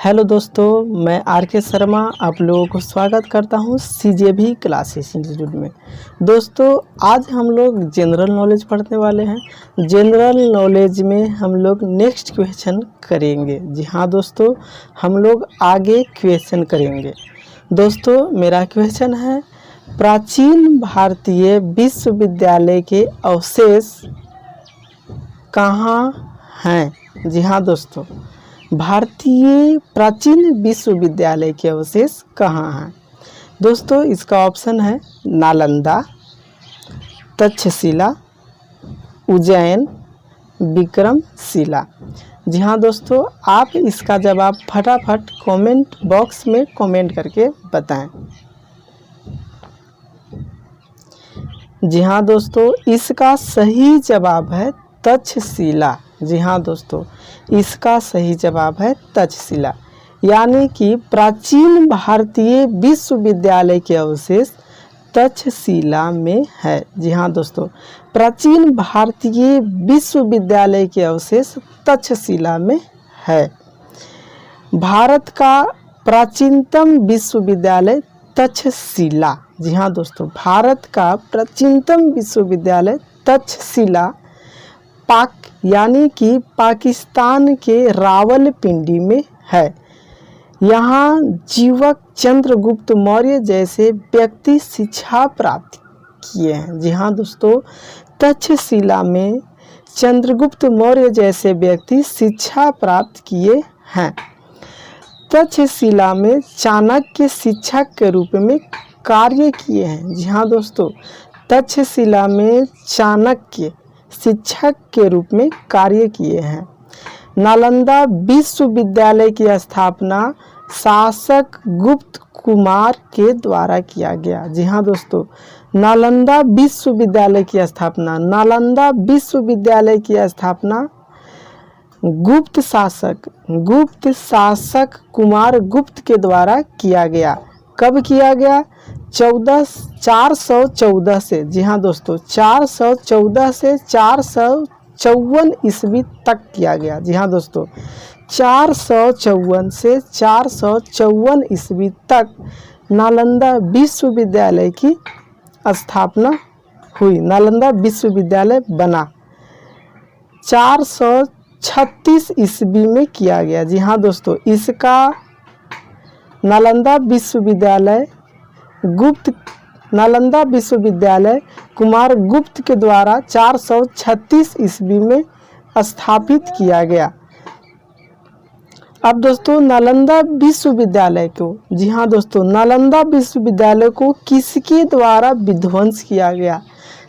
Hello दोस्तों, मैं are के शर्मा आप लोगों को स्वागत करता हूं सीजेबी क्लासेस इंस्टीट्यूट में। दोस्तों, आज हम लोग जनरल नॉलेज पढ़ने वाले हैं। जनरल नॉलेज में हम लोग नेक्स्ट क्वेश्चन करेंगे। जी हाँ दोस्तों, हम लोग आगे क्वेश्चन करेंगे। दोस्तों, मेरा क्वेश्चन है, प्राचीन भारतीय विश्वविद्यालय के अवशेष कहाँ हैं? जी हाँ दोस्तों, भारतीय प्राचीन विश्वविद्यालय के अवशेष कहाँ हैं? दोस्तों, इसका ऑप्शन है नालंदा, तक्षशिला, उज्जैन, विक्रमशिला। जी हाँ दोस्तों, आप इसका जवाब फटाफट कमेंट बॉक्स में कमेंट करके बताएं। जी हाँ दोस्तों, इसका सही जवाब है तक्षशिला। जी हाँ दोस्तों, इसका सही जवाब है तक्षशिला, यानी कि प्राचीन भारतीय विश्वविद्यालय के अवशेष तक्षशिला में है। जी हाँ दोस्तों, प्राचीन भारतीय विश्वविद्यालय के अवशेष तक्षशिला में है। भारत का प्राचीनतम विश्वविद्यालय तक्षशिला। जी हाँ दोस्तों, भारत का प्राचीनतम विश्वविद्यालय तक्षशिला यानी कि पाकिस्तान के रावलपिंडी में है। यहाँ जीवक चंद्रगुप्त मौर्य जैसे व्यक्ति शिक्षा प्राप्त किए हैं। जी हाँ दोस्तों, तक्षशिला में चंद्रगुप्त मौर्य जैसे व्यक्ति शिक्षा प्राप्त किए हैं। तक्षशिला में चाणक्य शिक्षक के रूप में कार्य किए हैं। जी हाँ दोस्तों, तक्षशिला में चाणक्य शिक्षक के रूप में कार्य किए हैं। नालंदा विश्वविद्यालय की स्थापना शासक गुप्त कुमार के द्वारा किया गया। जी हाँ दोस्तों, नालंदा विश्वविद्यालय की स्थापना गुप्त शासक कुमार गुप्त के द्वारा किया गया। कब किया गया? 414 से। जी हाँ दोस्तों, 414 से 454 ईस्वी तक किया गया। जी हाँ दोस्तों, 454 से 454 ईस्वी तक नालंदा विश्वविद्यालय की स्थापना हुई। नालंदा विश्वविद्यालय बना 436 ईस्वी में किया गया। जी हाँ दोस्तों, इसका नालंदा विश्वविद्यालय कुमार गुप्त के द्वारा 436 ईस्वी में स्थापित किया गया। अब दोस्तों, नालंदा विश्वविद्यालय को, जी हाँ दोस्तों, नालंदा विश्वविद्यालय को किसके द्वारा विध्वंस किया गया?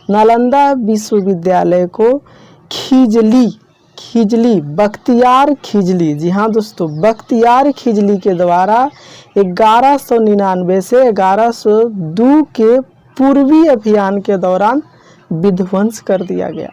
नालंदा विश्वविद्यालय को बख्तियार खिजली, जी हाँ दोस्तों, बख्तियार खिजली के द्वारा 1199 से 1102 के पूर्वी अभियान के दौरान विध्वंस कर दिया गया।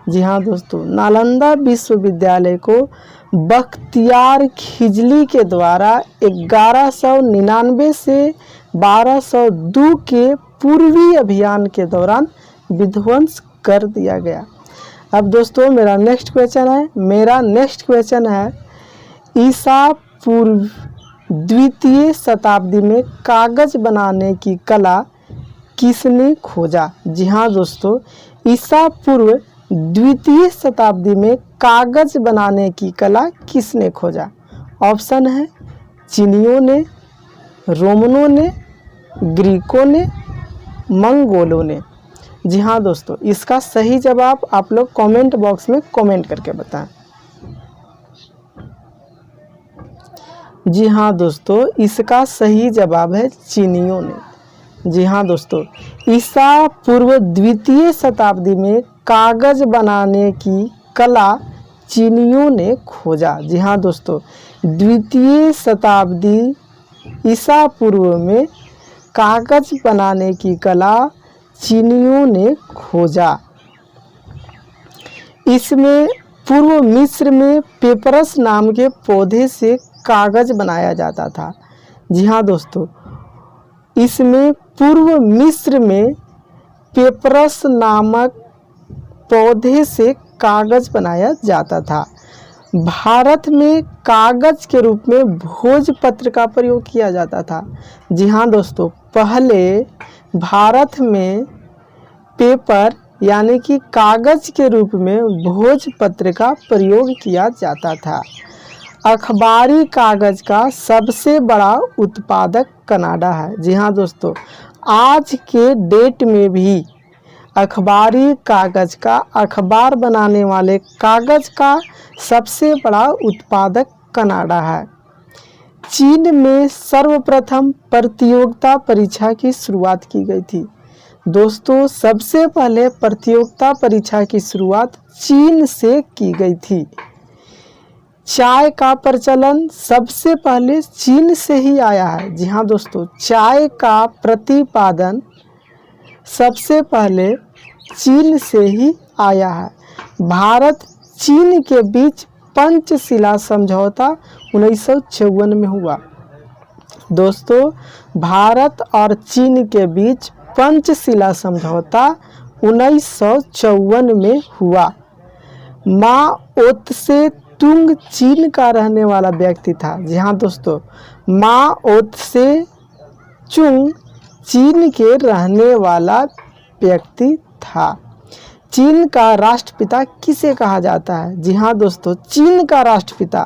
जी हाँ दोस्तों, नालंदा विश्वविद्यालय को बख्तियार खिजली के द्वारा 1199 से 1202 के पूर्वी अभियान के दौरान विध्वंस कर दिया गया। अब दोस्तों, मेरा नेक्स्ट क्वेश्चन है, ईसा पूर्व द्वितीय शताब्दी में कागज बनाने की कला किसने खोजा? जी हाँ दोस्तों, ईसा पूर्व द्वितीय शताब्दी में कागज बनाने की कला किसने खोजा? ऑप्शन है चीनियों ने, रोमनों ने, ग्रीकों ने, मंगोलों ने। जी हाँ दोस्तों, इसका सही जवाब आप लोग कमेंट बॉक्स में कमेंट करके बताएं। जी हाँ दोस्तों, इसका सही जवाब है चीनियों ने। जी हाँ दोस्तों, ईसा पूर्व द्वितीय शताब्दी में कागज बनाने की कला चीनियों ने खोजा। जी हाँ दोस्तों, द्वितीय शताब्दी ईसा पूर्व में कागज बनाने की कला चीनियों ने खोजा। इसमें पूर्व मिस्र में पेपरस नाम के पौधे से कागज बनाया जाता था। जी हाँ दोस्तों, इसमें पूर्व मिस्र में पेपरस नामक पौधे से कागज बनाया जाता था। भारत में कागज के रूप में भोजपत्र का प्रयोग किया जाता था। जी हाँ दोस्तों, पहले भारत में पेपर यानी कि कागज के रूप में भोजपत्र का प्रयोग किया जाता था। अखबारी कागज का सबसे बड़ा उत्पादक कनाडा है। जी हाँ दोस्तों, आज के डेट में भी अखबारी कागज का, अखबार बनाने वाले कागज का सबसे बड़ा उत्पादक कनाडा है। चीन में सर्वप्रथम प्रतियोगिता परीक्षा की शुरुआत की गई थी। दोस्तों, सबसे पहले प्रतियोगिता परीक्षा की शुरुआत चीन से की गई थी। चाय का प्रचलन सबसे पहले चीन से ही आया है। जी हाँ दोस्तों, चाय का प्रतिपादन सबसे पहले चीन से ही आया है। भारत चीन के बीच पंचशिला समझौता 1954 में हुआ। दोस्तों, भारत और चीन के बीच पंचशिला समझौता 1954 में हुआ। माओ त्से तुंग चीन का रहने वाला व्यक्ति था। जी हाँ दोस्तों, माओ त्से तुंग चीन के रहने वाला व्यक्ति था। चीन का राष्ट्रपिता किसे कहा जाता है? जी हाँ दोस्तों, चीन का राष्ट्रपिता,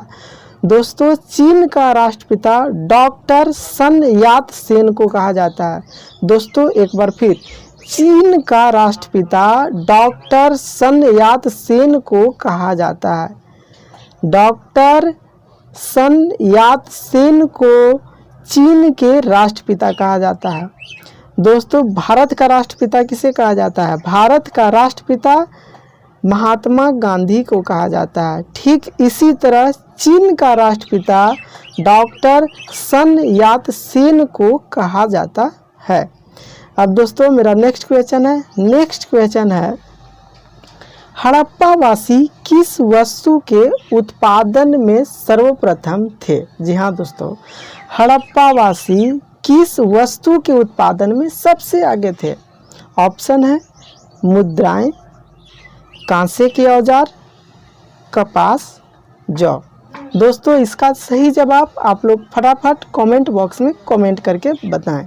दोस्तों चीन का राष्ट्रपिता डॉक्टर सन यात सेन को कहा जाता है। दोस्तों एक बार फिर, चीन का राष्ट्रपिता डॉक्टर सन यात सेन को कहा जाता है। डॉक्टर सन यात सेन को चीन के राष्ट्रपिता कहा जाता है। दोस्तों, भारत का राष्ट्रपिता किसे कहा जाता है? भारत का राष्ट्रपिता महात्मा गांधी को कहा जाता है। ठीक इसी तरह चीन का राष्ट्रपिता डॉक्टर सन यात सेन को कहा जाता है। अब दोस्तों मेरा नेक्स्ट क्वेश्चन है हड़प्पावासी किस वस्तु के उत्पादन में सर्वप्रथम थे? जी हाँ दोस्तों, हड़प्पावासी किस वस्तु के उत्पादन में सबसे आगे थे? ऑप्शन है मुद्राएं, कांसे के औजार, कपास, जौ। दोस्तों इसका सही जवाब आप लोग फटाफट कमेंट बॉक्स में कमेंट करके बताएं।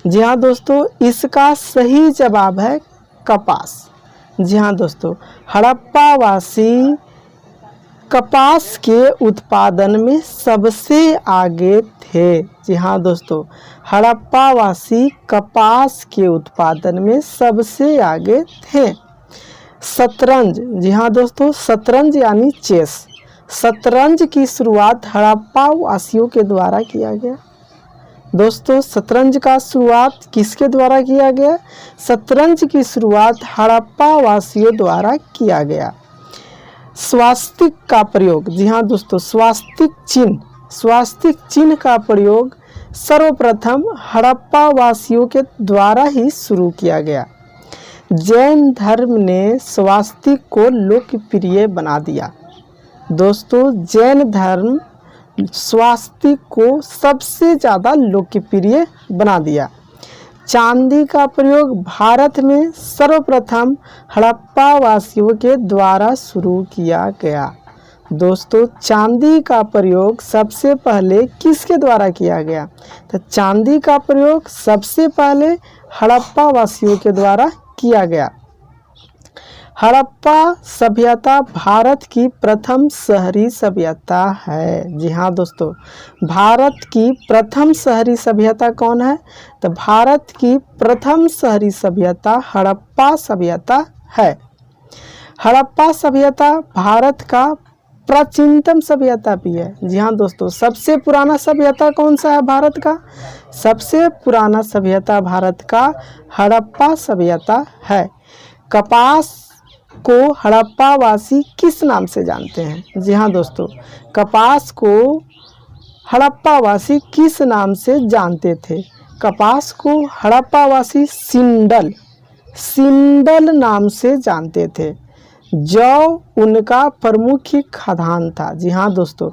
जी हाँ दोस्तों, इसका सही जवाब है कपास। जी हाँ दोस्तों, हड़प्पावासी कपास के उत्पादन में सबसे आगे थे। जी हाँ दोस्तों, हड़प्पावासी कपास के उत्पादन में सबसे आगे थे। शतरंज, जी हाँ दोस्तों, शतरंज यानी चेस, शतरंज की शुरुआत हड़प्पावासियों के द्वारा किया गया। दोस्तों शतरंज का शुरुआत किसके द्वारा किया गया? शतरंज की शुरुआत हड़प्पावासियों द्वारा किया गया। स्वास्तिक का प्रयोग, जी हाँ दोस्तों, स्वास्तिक चिन्ह का प्रयोग सर्वप्रथम हड़प्पावासियों के द्वारा ही शुरू किया गया। जैन धर्म ने स्वास्तिक को लोकप्रिय बना दिया। दोस्तों जैन धर्म स्वास्तिक को सबसे ज़्यादा लोकप्रिय बना दिया। चांदी का प्रयोग भारत में सर्वप्रथम हड़प्पावासियों के द्वारा शुरू किया गया। दोस्तों चांदी का प्रयोग सबसे पहले किसके द्वारा किया गया? तो चांदी का प्रयोग सबसे पहले हड़प्पावासियों के द्वारा किया गया। हड़प्पा सभ्यता भारत की प्रथम शहरी सभ्यता है। जी हाँ दोस्तों, भारत की प्रथम शहरी सभ्यता कौन है? तो भारत की प्रथम शहरी सभ्यता हड़प्पा सभ्यता है। हड़प्पा सभ्यता भारत का प्राचीनतम सभ्यता भी है। जी हाँ दोस्तों, सबसे पुराना सभ्यता कौन सा है भारत का? सबसे पुराना सभ्यता भारत का हड़प्पा सभ्यता है। कपास को हड़प्पावासी किस नाम से जानते हैं? जी हाँ दोस्तों, कपास को हड़प्पावासी किस नाम से जानते थे? कपास को हड़प्पावासी सिंडल नाम से जानते थे। जौ उनका प्रमुख खाद्यान्न था। जी हाँ दोस्तों,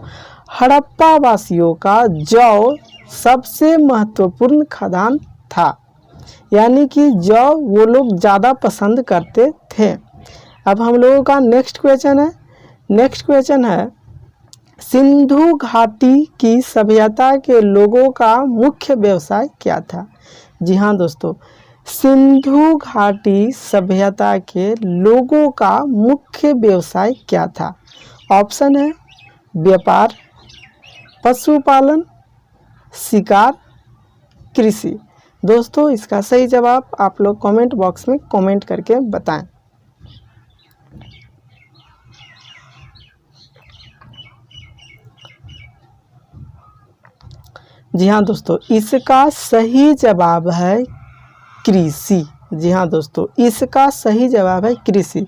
हड़प्पावासियों का जौ सबसे महत्वपूर्ण खाद्यान्न था, यानी कि जौ वो लोग ज़्यादा पसंद करते थे। अब हम लोगों का नेक्स्ट क्वेश्चन है सिंधु घाटी की सभ्यता के लोगों का मुख्य व्यवसाय क्या था। जी हाँ दोस्तों, सिंधु घाटी सभ्यता के लोगों का मुख्य व्यवसाय क्या था। ऑप्शन है व्यापार, पशुपालन, शिकार, कृषि। दोस्तों इसका सही जवाब आप लोग कमेंट बॉक्स में कमेंट करके बताएं। जी हाँ दोस्तों, इसका सही जवाब है कृषि। जी हाँ दोस्तों, इसका सही जवाब है कृषि,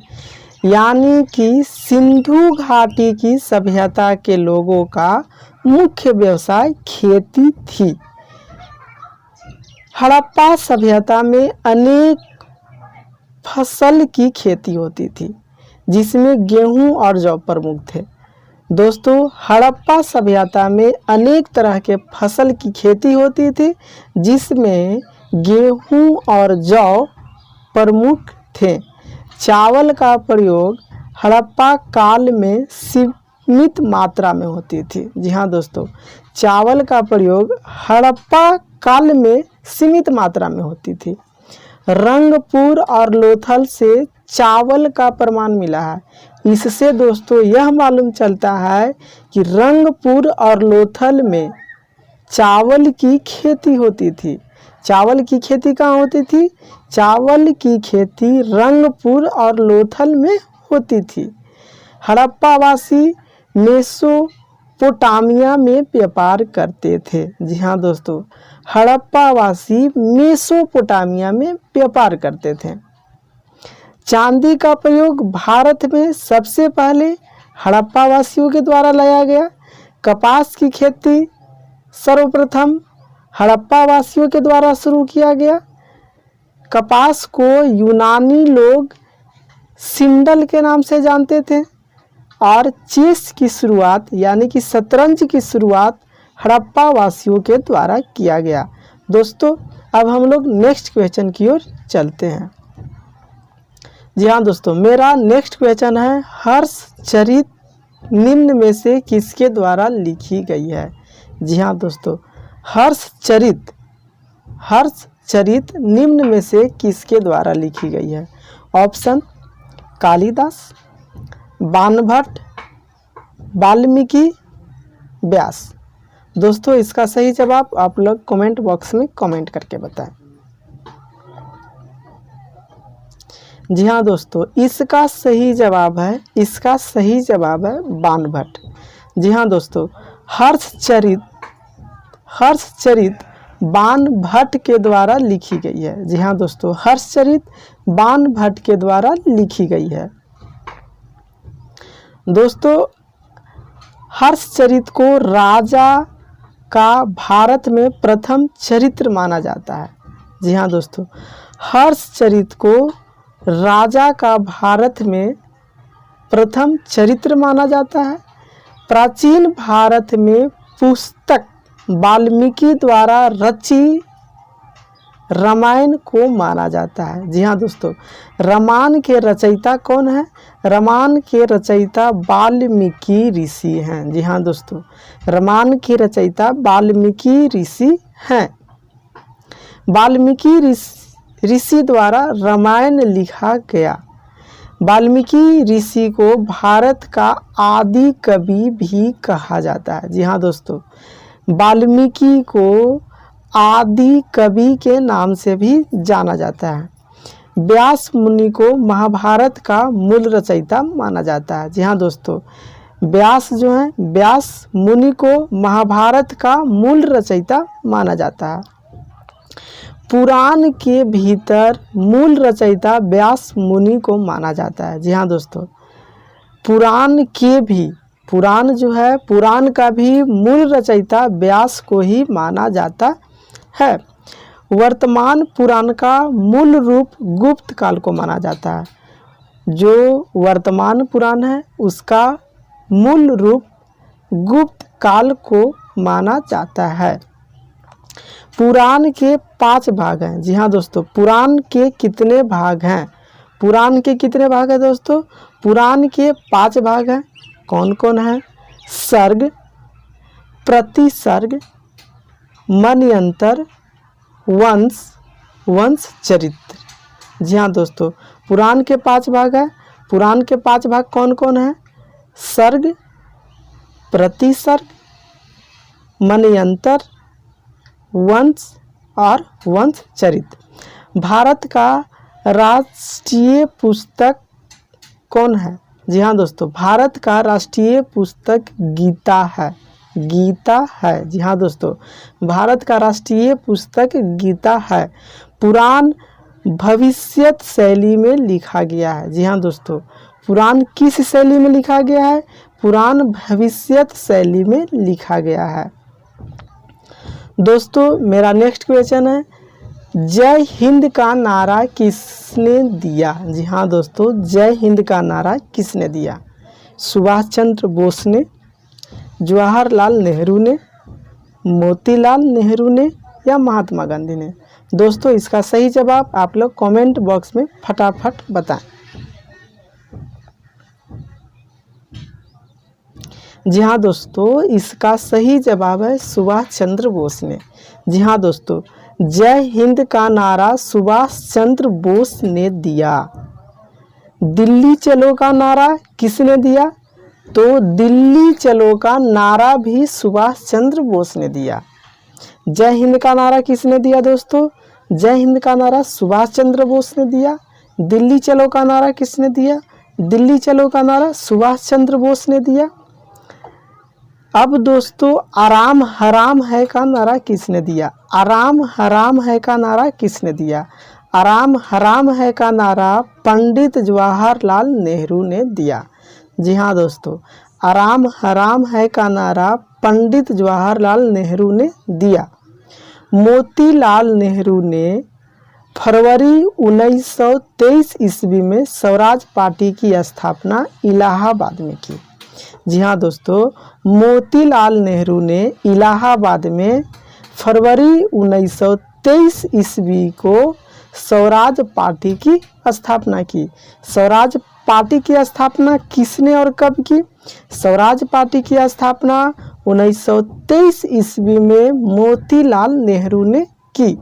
यानी कि सिंधु घाटी की सभ्यता के लोगों का मुख्य व्यवसाय खेती थी। हड़प्पा सभ्यता में अनेक फसल की खेती होती थी, जिसमें गेहूं और जौ प्रमुख थे। दोस्तों हड़प्पा सभ्यता में अनेक तरह के फसल की खेती होती थी, जिसमें गेहूं और जौ प्रमुख थे। चावल का प्रयोग हड़प्पा काल में सीमित मात्रा में होती थी। जी हाँ दोस्तों, चावल का प्रयोग हड़प्पा काल में सीमित मात्रा में होती थी। रंगपुर और लोथल से चावल का प्रमाण मिला है। इससे दोस्तों यह मालूम चलता है कि रंगपुर और लोथल में चावल की खेती होती थी। चावल की खेती कहाँ होती थी? चावल की खेती रंगपुर और लोथल में होती थी। हड़प्पावासी मेसोपोटामिया में व्यापार करते थे। जी हाँ दोस्तों, हड़प्पावासी मेसोपोटामिया में व्यापार करते थे। चांदी का प्रयोग भारत में सबसे पहले हड़प्पावासियों के द्वारा लाया गया। कपास की खेती सर्वप्रथम हड़प्पावासियों के द्वारा शुरू किया गया। कपास को यूनानी लोग सिंडल के नाम से जानते थे और चेस की शुरुआत यानी कि शतरंज की शुरुआत हड़प्पा वासियों के द्वारा किया गया। दोस्तों अब हम लोग नेक्स्ट क्वेश्चन की ओर चलते हैं। जी हाँ दोस्तों, मेरा नेक्स्ट क्वेश्चन है हर्षचरित निम्न में से किसके द्वारा लिखी गई है। जी हाँ दोस्तों, हर्षचरित निम्न में से किसके द्वारा लिखी गई है। ऑप्शन कालिदास, बाणभट्ट, वाल्मीकि, व्यास। दोस्तों इसका सही जवाब आप लोग कमेंट बॉक्स में कमेंट करके बताएं। जी हाँ दोस्तों, इसका सही जवाब है बाणभट्ट। जी हाँ दोस्तों, हर्षचरित बाणभट्ट के द्वारा लिखी गई है। जी हाँ दोस्तों, हर्षचरित बाणभट्ट के द्वारा लिखी गई है। दोस्तों हर्षचरित को राजा का भारत में प्रथम चरित्र माना जाता है। जी हाँ दोस्तों, हर्षचरित को राजा का भारत में प्रथम चरित्र माना जाता है। प्राचीन भारत में पुस्तक वाल्मीकि द्वारा रची रामायण को माना जाता है। जी हाँ दोस्तों, रामायण के रचयिता कौन है? रामायण के रचयिता वाल्मीकि ऋषि हैं। जी हाँ दोस्तों, रामायण के रचयिता वाल्मीकि ऋषि हैं। वाल्मीकि ऋषि द्वारा रामायण लिखा गया। वाल्मीकि ऋषि को भारत का आदि कवि भी कहा जाता है। जी हाँ दोस्तों, वाल्मीकि को आदि कवि के नाम से भी जाना जाता है। व्यास मुनि को महाभारत का मूल रचयिता माना जाता है। जी हाँ दोस्तों, व्यास मुनि को महाभारत का मूल रचयिता माना जाता है। पुराण के भीतर मूल रचयिता व्यास मुनि को माना जाता है। जी हाँ दोस्तों, पुराण का भी मूल रचयिता व्यास को ही माना जाता है। वर्तमान पुराण का मूल रूप गुप्त काल को माना जाता है। जो वर्तमान पुराण है उसका मूल रूप गुप्त काल को माना जाता है। पुराण के 5 भाग हैं। जी हाँ दोस्तों, पुराण के कितने भाग हैं? पुराण के कितने भाग है दोस्तों? पुराण के 5 भाग हैं। कौन कौन है? सर्ग, प्रतिसर्ग, मनयंत्र, वंश, वंश चरित्र। जी हाँ दोस्तों, पुराण के 5 भाग है। पुराण के 5 भाग कौन कौन है? सर्ग, प्रतिसर्ग, मनयंत्र, वंश और वंश चरित्र। भारत का राष्ट्रीय पुस्तक कौन है? जी हाँ दोस्तों, भारत का राष्ट्रीय पुस्तक गीता है। गीता है। जी हाँ दोस्तों, भारत का राष्ट्रीय पुस्तक गीता है। पुराण भविष्यत शैली में लिखा गया है। जी हाँ दोस्तों, पुराण किस शैली में लिखा गया है? पुराण भविष्यत शैली में लिखा गया है। दोस्तों मेरा नेक्स्ट क्वेश्चन है, जय हिंद का नारा किसने दिया? जी हाँ दोस्तों, जय हिंद का नारा किसने दिया? सुभाष चंद्र बोस ने, जवाहरलाल नेहरू ने, मोतीलाल नेहरू ने या महात्मा गांधी ने? दोस्तों इसका सही जवाब आप लोग कमेंट बॉक्स में फटाफट बताएं। जी हाँ दोस्तों, इसका सही जवाब है सुभाष चंद्र बोस ने। जी हाँ दोस्तों, जय हिंद का नारा सुभाष चंद्र बोस ने दिया। दिल्ली चलो का नारा किसने दिया? तो दिल्ली चलो का नारा भी सुभाष चंद्र बोस ने दिया। जय हिंद का नारा किसने दिया दोस्तों? जय हिंद का नारा सुभाष चंद्र बोस ने दिया। दिल्ली चलो का नारा किसने दिया? दिल्ली चलो का नारा सुभाष चंद्र बोस ने दिया। अब दोस्तों आराम हराम है का नारा किसने दिया? आराम हराम है का नारा किसने दिया? आराम हराम है का नारा पंडित जवाहरलाल नेहरू ने दिया। जी हाँ दोस्तों, आराम हराम है का नारा पंडित जवाहरलाल नेहरू ने दिया। मोतीलाल नेहरू ने फरवरी 1923 ईस्वी में स्वराज पार्टी की स्थापना इलाहाबाद में की। जी हाँ दोस्तों, मोतीलाल नेहरू ने इलाहाबाद में फरवरी 1923 ईस्वी को स्वराज पार्टी की स्थापना की। स्वराज पार्टी की स्थापना किसने और कब की? स्वराज पार्टी की स्थापना 1923 ईस्वी में मोतीलाल नेहरू ने की।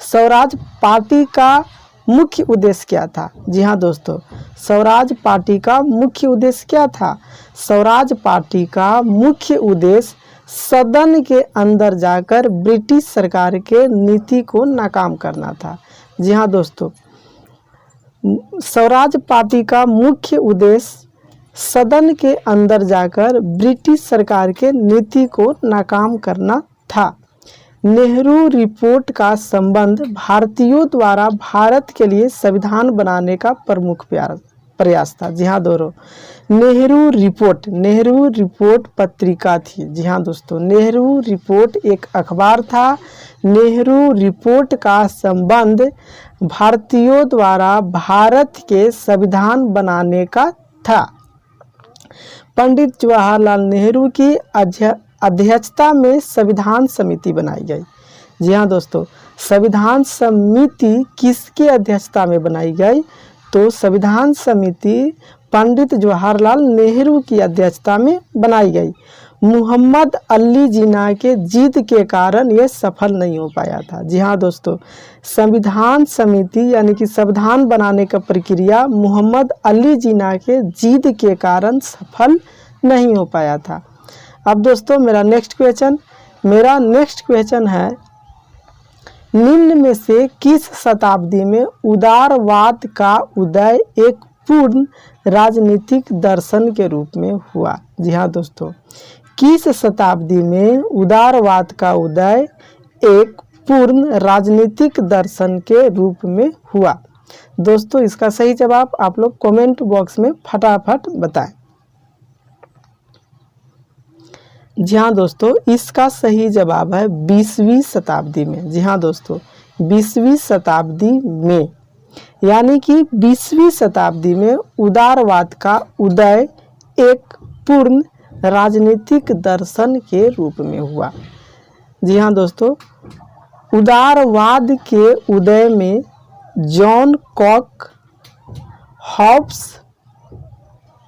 स्वराज पार्टी का मुख्य उद्देश्य क्या था? जी हाँ दोस्तों, स्वराज पार्टी का मुख्य उद्देश्य क्या था? स्वराज पार्टी का मुख्य उद्देश्य सदन के अंदर जाकर ब्रिटिश सरकार के नीति को नाकाम करना था। जी हाँ दोस्तों, स्वराज पार्टी का मुख्य उद्देश्य सदन के अंदर जाकर ब्रिटिश सरकार के नीति को नाकाम करना था। नेहरू रिपोर्ट का संबंध भारतीयों द्वारा भारत के लिए संविधान बनाने का प्रमुख प्रयास था। जी हाँ दोस्तों, नेहरू रिपोर्ट पत्रिका थी। जी हाँ दोस्तों, नेहरू रिपोर्ट एक अखबार था। नेहरू रिपोर्ट का संबंध भारतीयों द्वारा भारत के संविधान बनाने का था। पंडित जवाहरलाल नेहरू की अध्यक्षता में संविधान समिति बनाई गई। जी हाँ दोस्तों, संविधान समिति किसके अध्यक्षता में बनाई गई? तो संविधान समिति पंडित जवाहरलाल नेहरू की अध्यक्षता में बनाई गई। मोहम्मद अली जिन्ना के जिद के कारण ये सफल नहीं हो पाया था। जी हाँ दोस्तों, संविधान समिति यानी कि संविधान बनाने का प्रक्रिया मोहम्मद अली जिन्ना के जिद के कारण सफल नहीं हो पाया था। अब दोस्तों मेरा नेक्स्ट क्वेश्चन है, निम्न में से किस शताब्दी में उदारवाद का उदय एक पूर्ण राजनीतिक दर्शन के रूप में हुआ? जी हाँ दोस्तों, किस शताब्दी में उदारवाद का उदय एक पूर्ण राजनीतिक दर्शन के रूप में हुआ? दोस्तों इसका सही जवाब आप लोग कमेंट बॉक्स में फटाफट बताएं। जी हाँ दोस्तों, इसका सही जवाब है 20वीं शताब्दी में। जी हाँ दोस्तों, 20वीं शताब्दी में, यानी कि 20वीं शताब्दी में उदारवाद का उदय एक पूर्ण राजनीतिक दर्शन के रूप में हुआ। जी हाँ दोस्तों, उदारवाद के उदय में जॉन कॉक, हॉब्स,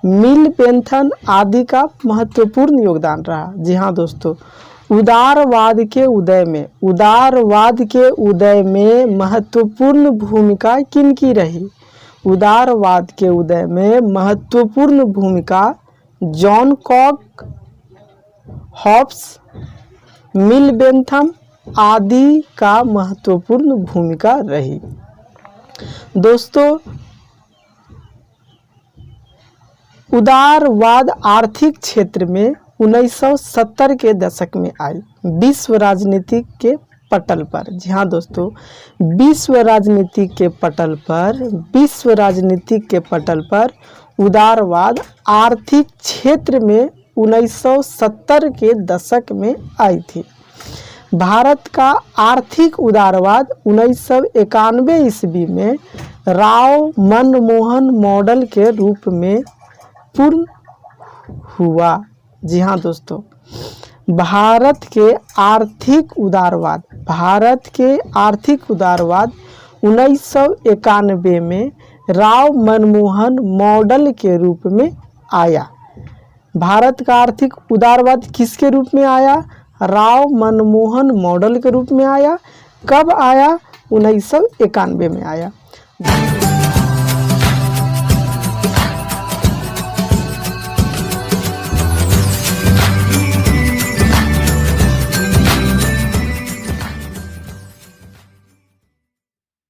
मिल बेंथम आदि का महत्वपूर्ण योगदान रहा। जी हाँ दोस्तों, उदारवाद के उदय में महत्वपूर्ण भूमिका किनकी रही? उदारवाद के उदय में महत्वपूर्ण भूमिका जॉन कॉक, हॉब्स, मिल बेंथम आदि का महत्वपूर्ण भूमिका रही। दोस्तों, उदारवाद आर्थिक क्षेत्र में 1970 के दशक में आई विश्व राजनीति के पटल पर। जी हाँ दोस्तों, विश्व राजनीति के पटल पर उदारवाद आर्थिक क्षेत्र में 1970 के दशक में आई थी। भारत का आर्थिक उदारवाद 1991 ईस्वी में राव मनमोहन मॉडल के रूप में पूर्ण हुआ। जी हाँ दोस्तों, भारत के आर्थिक उदारवाद 1991 में राव मनमोहन मॉडल के रूप में आया। भारत का आर्थिक उदारवाद किसके रूप में आया? राव मनमोहन मॉडल के रूप में आया। कब आया? 1991 में आया।